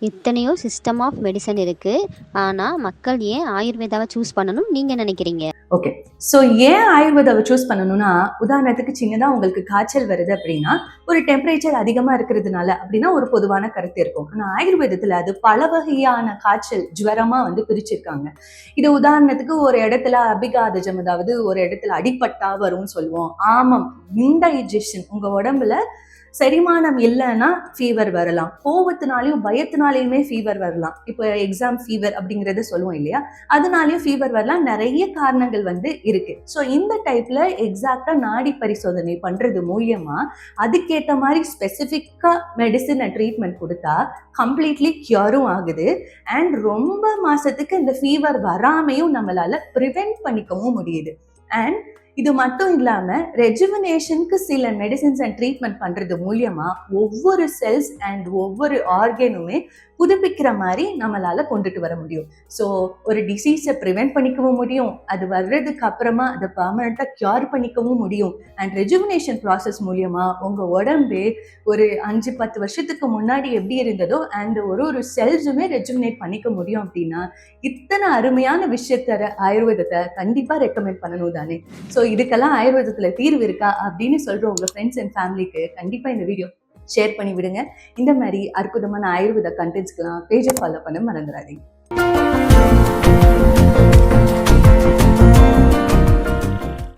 எத்தனையோ system of medicine இருக்குது. ஆனால் மக்கள் ஏன் ஆயுர்வேதாவை சூஸ் பண்ணணும் நீங்கள் நினைக்கிறீங்க? ஓகே, ஸோ ஏன் ஆயுர்வேதாவை சூஸ் பண்ணணும்னா, உதாரணத்துக்கு சின்னதாக உங்களுக்கு காய்ச்சல் வருது அப்படின்னா ஒரு டெம்பரேச்சர் அதிகமாக இருக்கிறதுனால அப்படின்னா ஒரு பொதுவான கருத்து இருக்கும். ஆனால் ஆயுர்வேதத்தில் அது பல வகையான காய்ச்சல் ஜுவரமாக பிரிச்சிருக்காங்க. இது உதாரணத்துக்கு ஒரு இடத்துல அபிகாதஜம், அதாவது ஒரு இடத்துல அடிப்பட்டா வரும்னு சொல்லுவோம். ஆமாம், இன்டைஜஷன், உங்கள் உடம்புல செரிமானம் இல்லைன்னா ஃபீவர் வரலாம். கோவத்தினாலையும் பயத்தினாலையுமே ஃபீவர் வரலாம். இப்போ எக்ஸாம் ஃபீவர் அப்படிங்கிறத சொல்லுவோம் இல்லையா, அதனாலையும் ஃபீவர் வரலாம். நிறைய காரணங்கள் இருக்கு. ஸோ இந்த டைப்ல எக்ஸாக்டா நாடி பரிசோதனை பண்றது மூலியமா அதுக்கேற்ற மாதிரி ஸ்பெசிஃபிக்கா மெடிசின் அண்ட் ட்ரீட்மெண்ட் கொடுத்தா கம்ப்ளீட்லி கியூரும் ஆகுது. அண்ட் ரொம்ப மாசத்துக்கு இந்த ஃபீவர் வராமையும் நம்மளால ப்ரிவென்ட் பண்ணிக்கவும் முடியுது. அண்ட் இது மட்டும் இல்லாம ரெஜுவினேஷனுக்கு சில மெடிசின்ஸ் அண்ட் ட்ரீட்மெண்ட் பண்றது மூலியமா ஒவ்வொரு செல்ஸ் அண்ட் ஒவ்வொரு ஆர்கனுமே புதுப்பிக்கிற மாதிரி நம்மளால கொண்டுட்டு வர முடியும். ஸோ ஒரு டிசீஸை ப்ரிவென்ட் பண்ணிக்கவும் முடியும், அது வர்றதுக்கு அப்புறமா அதை பர்மனண்டா கியூர் பண்ணிக்கவும் முடியும். அண்ட் ரெஜுவினேஷன் ப்ராசஸ் மூலியமா உங்க உடம்பு ஒரு 5-10 வருஷத்துக்கு முன்னாடி எப்படி இருந்ததோ அண்ட் ஒரு செல்ஸுமே ரெஜுவினேட் பண்ணிக்க முடியும். அப்படின்னா இத்தனை அருமையான விஷயத்த ஆயுர்வேதத்தை கண்டிப்பா ரெக்கமெண்ட் பண்ணணும் தானே. ஸோ இதுக்கெல்லாம் ஆயுர்வேதத்துல தீர்வு இருக்கா அப்படின்னு சொல்ற உங்க ஃப்ரெண்ட்ஸ் அண்ட் ஃபேமிலிக்கு கண்டிப்பா இந்த வீடியோ ஷேர் பண்ணி விடுங்க. இந்த மாதிரி அற்புதமான ஆயுர்வேத கண்டென்ட்ஸ்க்கெல்லாம் பேஜை ஃபாலோ பண்ண மறந்துடாதீங்க.